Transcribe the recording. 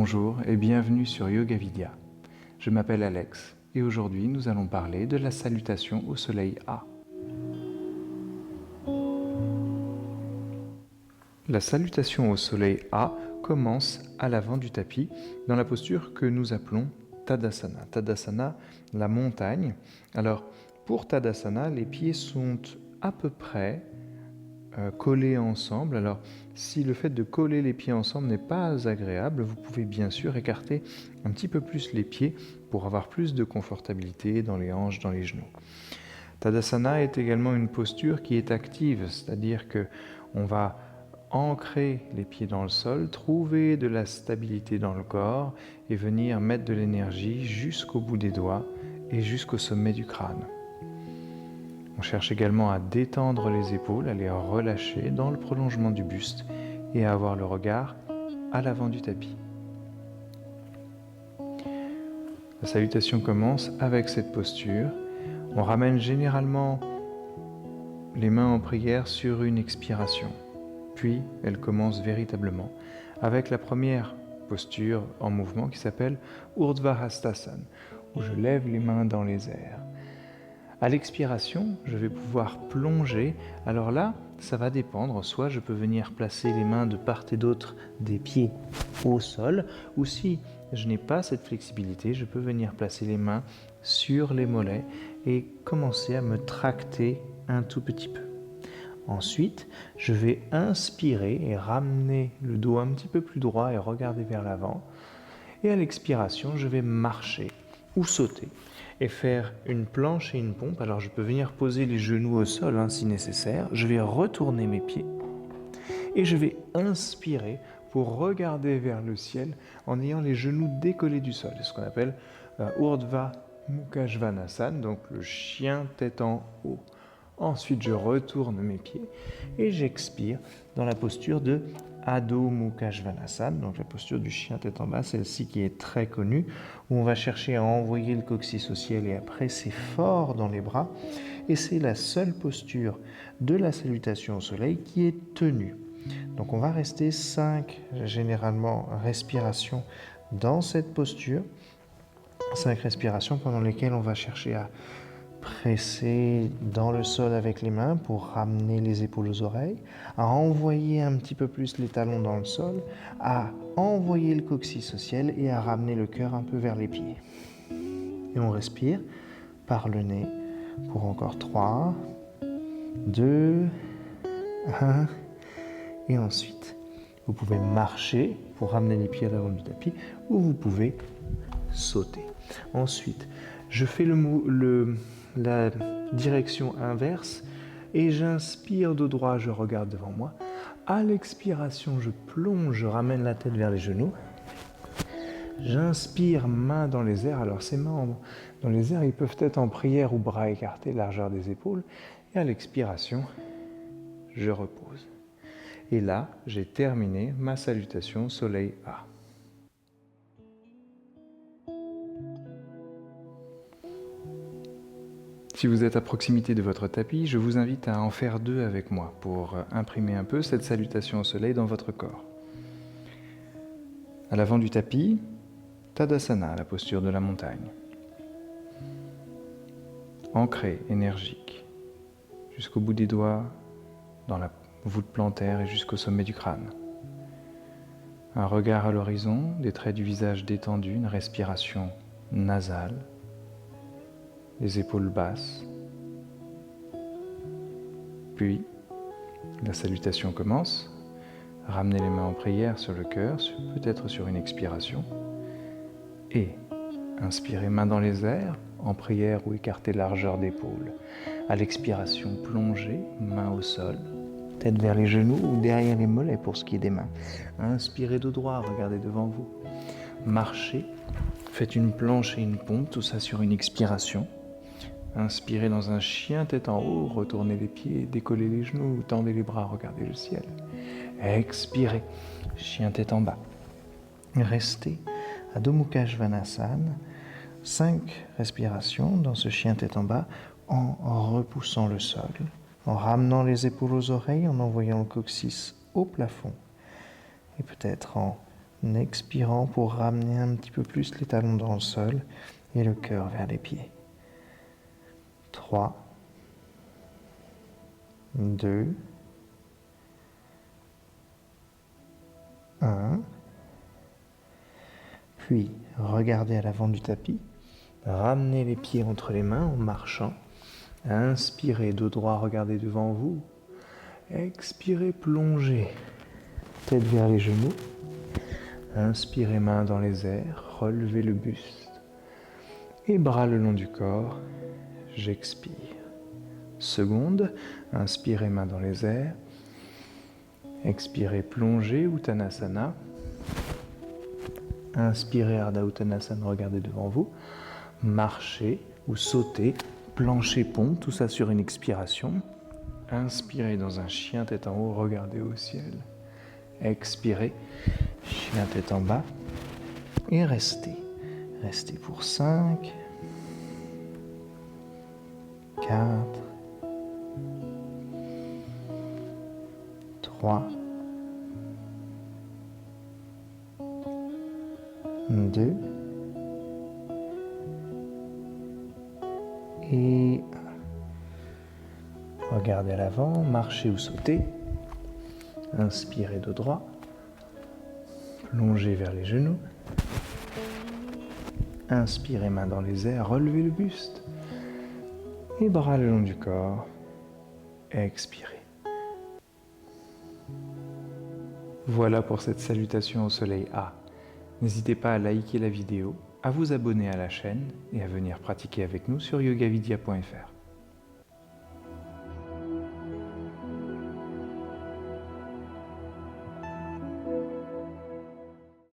Bonjour et bienvenue sur Yoga Vidya. Je m'appelle Alex et aujourd'hui nous allons parler de la salutation au soleil A. La salutation au soleil A commence à l'avant du tapis dans la posture que nous appelons Tadasana. Tadasana, la montagne. Alors pour Tadasana, les pieds sont à peu près collés ensemble. Alors si le fait de coller les pieds ensemble n'est pas agréable, vous pouvez bien sûr écarter un petit peu plus les pieds pour avoir plus de confortabilité dans les hanches, dans les genoux. Tadasana est également une posture qui est active, c'est-à-dire que on va ancrer les pieds dans le sol, trouver de la stabilité dans le corps et venir mettre de l'énergie jusqu'au bout des doigts et jusqu'au sommet du crâne. On cherche également à détendre les épaules, à les relâcher dans le prolongement du buste et à avoir le regard à l'avant du tapis. La salutation commence avec cette posture. On ramène généralement les mains en prière sur une expiration. Puis, elle commence véritablement avec la première posture en mouvement qui s'appelle Urdhva Hastasana, où je lève les mains dans les airs. À l'expiration, je vais pouvoir plonger. Alors là, ça va dépendre. Soit je peux venir placer les mains de part et d'autre des pieds au sol, ou si je n'ai pas cette flexibilité, je peux venir placer les mains sur les mollets et commencer à me tracter un tout petit peu. Ensuite, je vais inspirer et ramener le dos un petit peu plus droit et regarder vers l'avant. Et à l'expiration, je vais marcher ou sauter et faire une planche et une pompe. Alors je peux venir poser les genoux au sol si nécessaire. Je vais retourner mes pieds et je vais inspirer pour regarder vers le ciel en ayant les genoux décollés du sol. C'est ce qu'on appelle Urdhva Mukha Svanasana, donc le chien tête en haut. Ensuite, je retourne mes pieds et j'expire dans la posture de Adho Mukha Svanasana, donc la posture du chien tête en bas, celle-ci qui est très connue, où on va chercher à envoyer le coccyx au ciel et à presser fort dans les bras. Et c'est la seule posture de la salutation au soleil qui est tenue. Donc on va rester 5 généralement respirations dans cette posture, 5 respirations pendant lesquelles on va chercher à presser dans le sol avec les mains pour ramener les épaules aux oreilles, à envoyer un petit peu plus les talons dans le sol, à envoyer le coccyx au ciel et à ramener le cœur un peu vers les pieds. Et on respire par le nez pour encore 3, 2, 1. Et ensuite, vous pouvez marcher pour ramener les pieds à l'avant du tapis ou vous pouvez sauter. Ensuite, je fais la direction inverse et j'inspire de droit, je regarde devant moi. À l'expiration, je plonge, je ramène la tête vers les genoux. J'inspire, main dans les airs. Alors ces mains dans les airs, ils peuvent être en prière ou bras écartés, largeur des épaules. Et à l'expiration, je repose. Et là, j'ai terminé ma salutation Soleil A. Si vous êtes à proximité de votre tapis, je vous invite à en faire 2 avec moi pour imprimer un peu cette salutation au soleil dans votre corps. À l'avant du tapis, Tadasana, la posture de la montagne. Ancré, énergique, jusqu'au bout des doigts, dans la voûte plantaire et jusqu'au sommet du crâne. Un regard à l'horizon, des traits du visage détendus, une respiration nasale, les épaules basses. Puis, la salutation commence. Ramenez les mains en prière sur le cœur, peut-être sur une expiration. Et inspirez main dans les airs, en prière ou écartez largeur d'épaule. À l'expiration, plongez, main au sol, tête vers les genoux ou derrière les mollets pour ce qui est des mains. Inspirez de droit, regardez devant vous. Marchez, faites une planche et une pompe, tout ça sur une expiration. Inspirez dans un chien tête en haut, retournez les pieds, décollez les genoux, tendez les bras, regardez le ciel. Expirez, chien tête en bas. Restez Adho Mukha Svanasana, 5 respirations dans ce chien tête en bas en repoussant le sol, en ramenant les épaules aux oreilles, en envoyant le coccyx au plafond et peut-être en en expirant pour ramener un petit peu plus les talons dans le sol et le cœur vers les pieds. 3, 2, 1. Puis, regardez à l'avant du tapis. Ramenez les pieds entre les mains en marchant. Inspirez, dos droit, regardez devant vous. Expirez, plongez. Tête vers les genoux. Inspirez, main dans les airs. Relevez le buste. Et bras le long du corps. J'expire. Seconde, inspirez, main dans les airs. Expirez, plongez, Uttanasana. Inspirez, Ardha Uttanasana, regardez devant vous. Marchez ou sautez, plancher pont, tout ça sur une expiration. Inspirez dans un chien tête en haut, regardez au ciel. Expirez, chien tête en bas. Et restez. Restez pour 5, 4, 3, 2 et 1. Regardez à l'avant, marchez ou sautez. Inspirez dos droit. Plongez vers les genoux. Inspirez, main dans les airs, relevez le buste. Et bras le long du corps. Expirez. Voilà pour cette salutation au soleil A. N'hésitez pas à liker la vidéo, à vous abonner à la chaîne et à venir pratiquer avec nous sur yogavidya.fr.